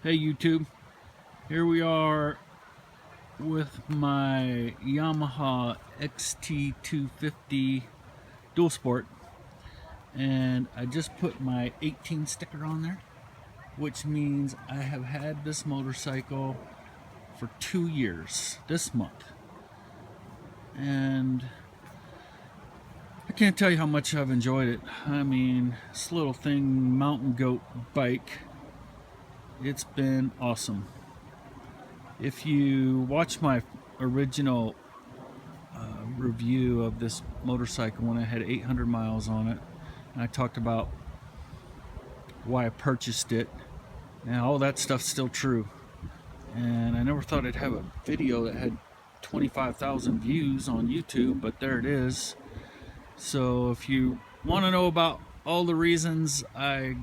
Hey YouTube, here we are with my Yamaha XT250 dual sport, and I just put my 18 sticker on there, which means I have had this motorcycle for 2 years this month, and I can't tell you how much I've enjoyed it. I mean, this little thing, mountain goat bike, it's been awesome. If you watch my original review of this motorcycle when I had 800 miles on it, and I talked about why I purchased it, and all that stuff's still true. And I never thought I'd have a video that had 25,000 views on YouTube, but there it is. So if you want to know about all the reasons I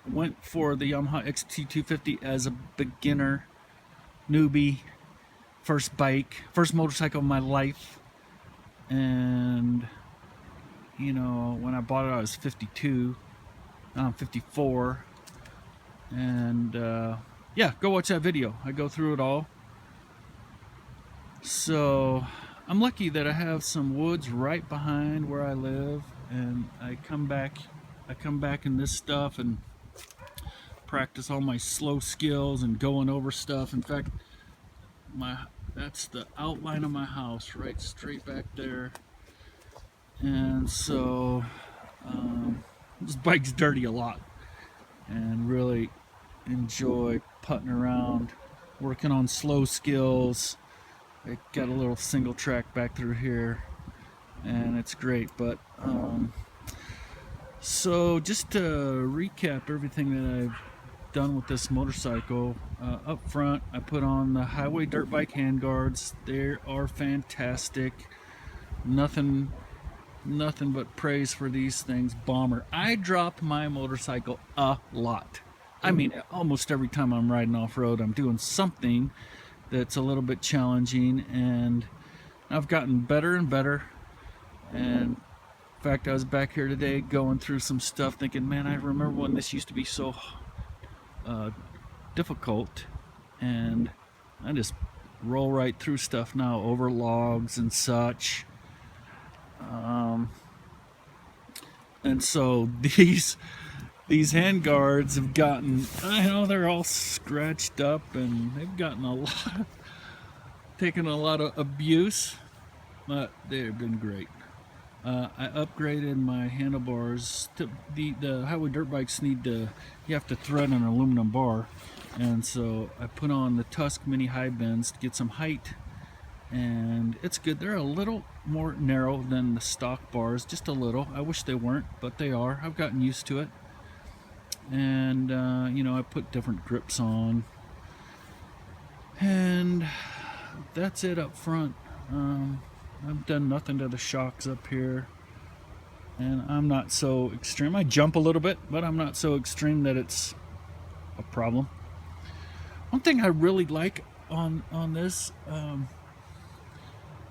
went for the Yamaha XT250 as a beginner, newbie, first bike, first motorcycle of my life, and you know, when I bought it I was 52, now I'm 54, and yeah, go watch that video. I go through it all. So I'm lucky that I have some woods right behind where I live, and I come back in this stuff and practice all my slow skills and going over stuff. In fact, that's the outline of my house right straight back there, and so this bike's dirty a lot, and really enjoy putting around, working on slow skills. I got a little single track back through here, and it's great. But so just to recap everything that I've done with this motorcycle, up front I put on the highway dirt bike handguards. They are fantastic. Nothing but praise for these things. Bomber. I drop my motorcycle a lot. I mean, almost every time I'm riding off-road I'm doing something that's a little bit challenging, and I've gotten better and better. And in fact, I was back here today going through some stuff thinking, man, I remember when this used to be so difficult, and I just roll right through stuff now over logs and such. And so these handguards have gotten, I know they're all scratched up, and they've gotten taken a lot of abuse, but they've been great. I upgraded my handlebars. The highway dirt bikes you have to thread an aluminum bar, and so I put on the Tusk mini high bends to get some height, and it's good. They're a little more narrow than the stock bars, just a little. I wish they weren't, but they are. I've gotten used to it. And you know, I put different grips on, and that's it up front. I've done nothing to the shocks up here, and I'm not so extreme. I jump a little bit, but I'm not so extreme that it's a problem. One thing I really like on this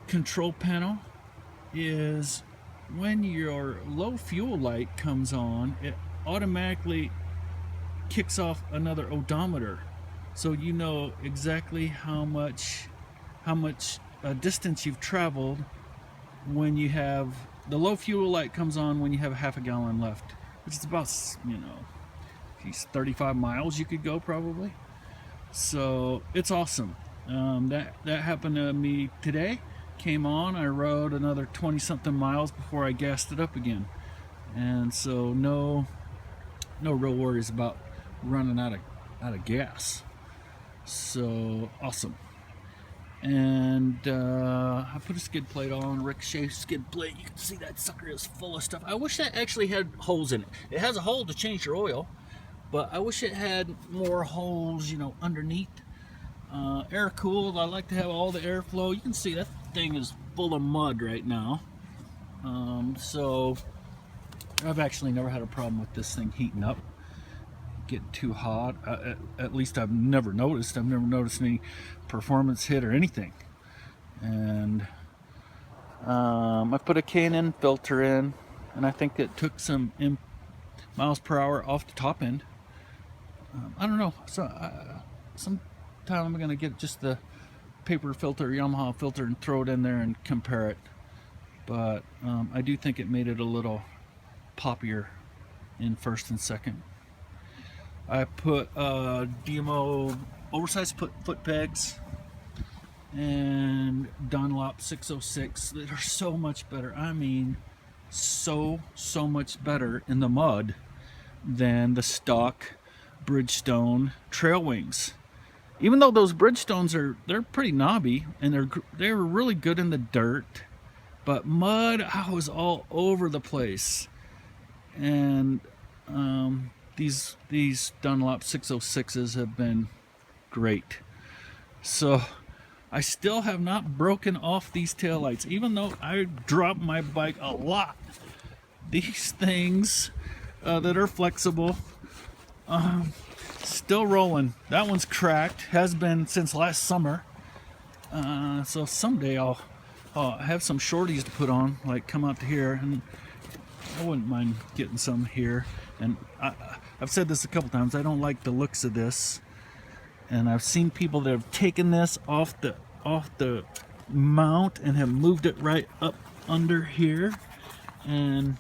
control panel is when your low fuel light comes on, it automatically kicks off another odometer, so you know exactly how much distance you've traveled when you have the low fuel light comes on when you have half a gallon left, which is about, you know, 35 miles you could go probably. So it's awesome. That happened to me today. Came on, I rode another 20 something miles before I gassed it up again, and so no real worries about running out of gas. So awesome. And I put a skid plate on, Ricochet skid plate. You can see that sucker is full of stuff. I wish that actually had holes in it. It has a hole to change your oil, but I wish it had more holes, you know, underneath. Air cooled. I like to have all the airflow. You can see that thing is full of mud right now. So I've actually never had a problem with this thing heating up, getting too hot. At least I've never noticed. I've never noticed any performance hit or anything. And I put a K&N filter in, and I think it took some miles per hour off the top end. I don't know. So sometime I'm going to get just the paper filter, Yamaha filter, and throw it in there and compare it. But I do think it made it a little poppier in first and second. I put DMO oversized foot pegs and Dunlop 606 that are so much better. I mean, so much better in the mud than the stock Bridgestone trail wings. Even though those Bridgestones they're pretty knobby and they're really good in the dirt, but mud, I was all over the place. And these Dunlop 606s have been great. So I still have not broken off these taillights, even though I drop my bike a lot. These things that are flexible, still rolling. That one's cracked, has been since last summer. So someday I'll have some shorties to put on, like come out to here, and I wouldn't mind getting some here. And I've said this a couple times, I don't like the looks of this. And I've seen people that have taken this off the mount and have moved it right up under here. And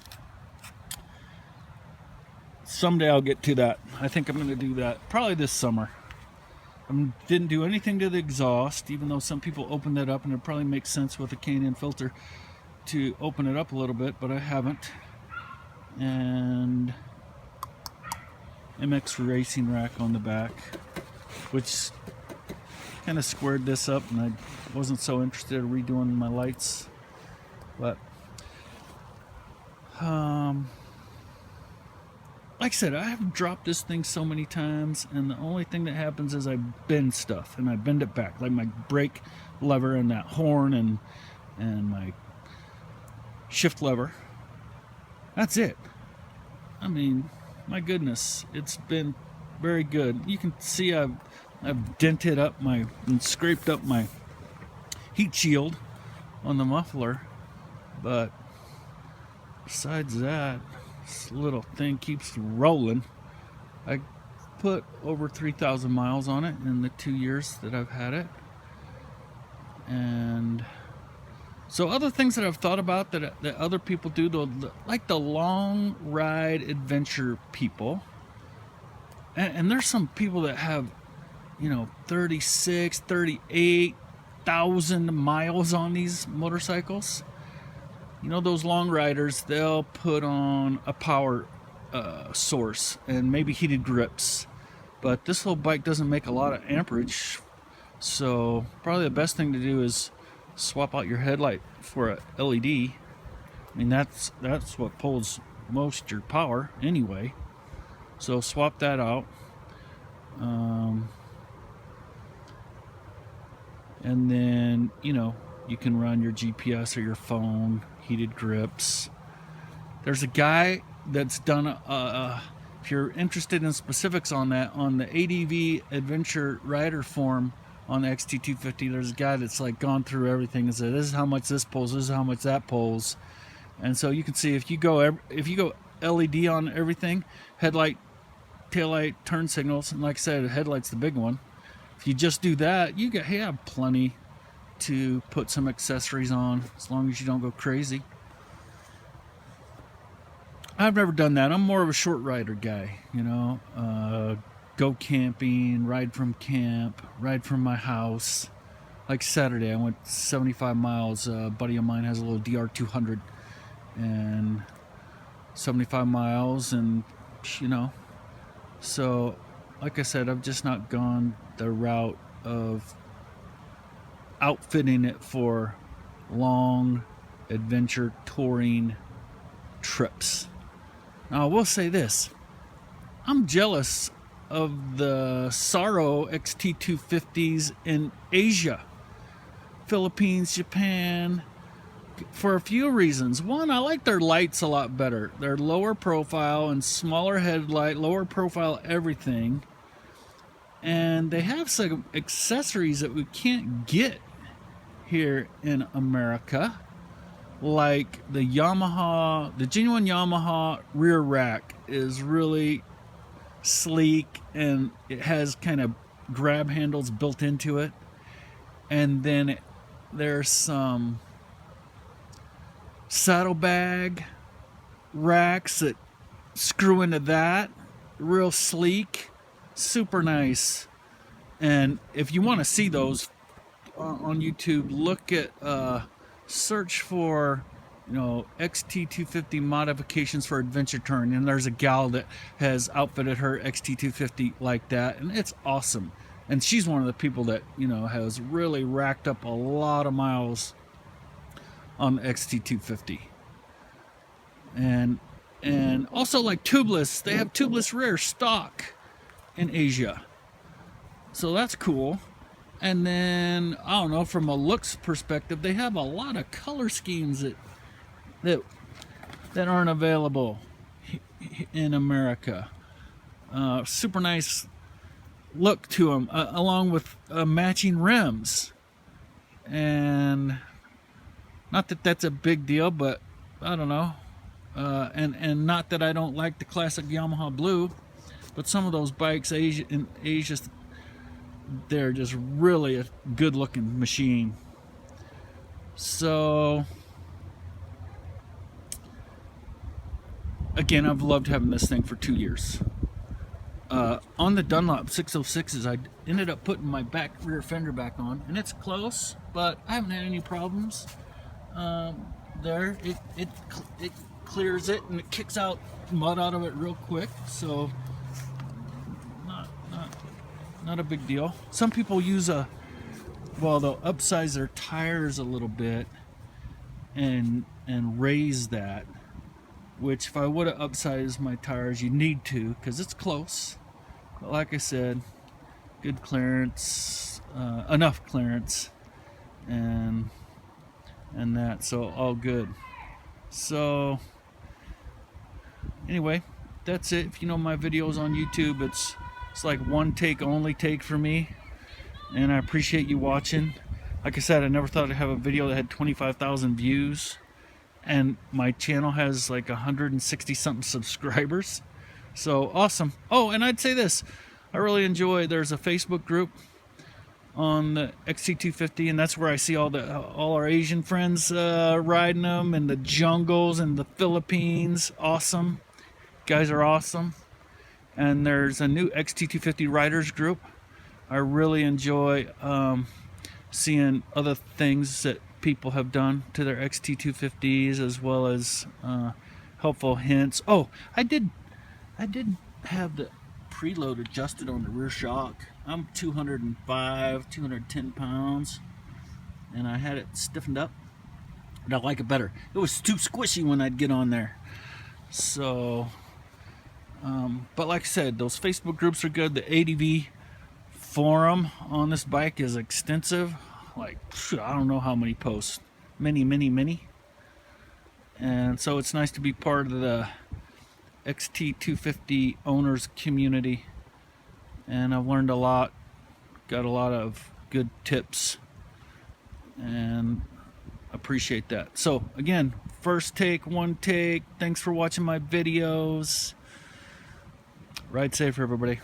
someday I'll get to that. I think I'm going to do that probably this summer. I didn't do anything to the exhaust, even though some people open that up, and it probably makes sense with a K&N filter to open it up a little bit, but I haven't. And MX racing rack on the back, which kind of squared this up, and I wasn't so interested in redoing my lights. But like I said, I have dropped this thing so many times, and the only thing that happens is I bend stuff, and I bend it back, like my brake lever and that horn and my shift lever. That's it. I mean, my goodness, it's been very good. You can see I've dented up and scraped up my heat shield on the muffler, but besides that, this little thing keeps rolling. I put over 3,000 miles on it in the 2 years that I've had it. And so other things that I've thought about that other people do, like the long ride adventure people, and there's some people that have, 36, 38,000 miles on these motorcycles. Those long riders, they'll put on a power source and maybe heated grips, but this little bike doesn't make a lot of amperage, so probably the best thing to do is swap out your headlight for a LED. I mean, that's what pulls most of your power anyway, so swap that out. And then you can run your GPS or your phone, heated grips. There's a guy that's done if you're interested in specifics on that, on the ADVRider forum on the XT250, there's a guy that's like gone through everything and said, this is how much this pulls, this is how much that pulls. And so you can see if you go LED on everything, headlight, taillight, turn signals, and like I said, the headlight's the big one. If you just do that, you have plenty to put some accessories on, as long as you don't go crazy. I've never done that. I'm more of a short rider guy, go camping, ride from camp, ride from my house. Like Saturday, I went 75 miles. A buddy of mine has a little DR200 and 75 miles, and so like I said, I've just not gone the route of outfitting it for long adventure touring trips. Now I will say this, I'm jealous of the Saro XT250s in Asia, Philippines, Japan, for a few reasons. One, I like their lights a lot better. They're lower profile and smaller headlight, lower profile everything. And they have some accessories that we can't get here in America, like the genuine Yamaha rear rack is really sleek, and it has kind of grab handles built into it. And then there's some saddlebag racks that screw into that. Real sleek, super nice. And if you want to see those on YouTube, look at search for, you know, XT250 modifications for adventure touring, and there's a gal that has outfitted her XT250 like that, and it's awesome. And she's one of the people that, you know, has really racked up a lot of miles on the XT250. And also, like, tubeless, they have tubeless rear stock in Asia, so that's cool. And then, I don't know, from a looks perspective, they have a lot of color schemes that aren't available in America. Super nice look to them, along with matching rims. And not that that's a big deal, but I don't know. And not that I don't like the classic Yamaha blue, but some of those bikes in Asia, they're just really a good looking machine. So again, I've loved having this thing for 2 years. On the Dunlop 606s, I ended up putting my rear fender back on, and it's close, but I haven't had any problems. There, it clears it, and it kicks out mud out of it real quick, so not a big deal. Some people use they'll upsize their tires a little bit and raise that, which if I would have upsized my tires, you need to, because it's close. But like I said, good clearance, enough clearance, and that, so all good. So anyway, that's it. If you know my videos on YouTube, it's like one take only take for me, and I appreciate you watching. Like I said, I never thought I'd have a video that had 25,000 views, and my channel has like 160 something subscribers, so awesome. Oh, and I'd say this, I really enjoy, there's a Facebook group on the XT250, and that's where I see all our Asian friends riding them in the jungles and the Philippines. Awesome, guys are awesome. And there's a new XT250 riders group. I really enjoy seeing other things that people have done to their XT250s, as well as helpful hints. Oh, I did have the preload adjusted on the rear shock. I'm 210 pounds, and I had it stiffened up, but I like it better. It was too squishy when I'd get on there. So but like I said, those Facebook groups are good. The ADV forum on this bike is extensive. Like, I don't know how many posts. Many. And so it's nice to be part of the XT250 owners community. And I've learned a lot. Got a lot of good tips. And appreciate that. So again, first take, one take. Thanks for watching my videos. Ride safe, everybody.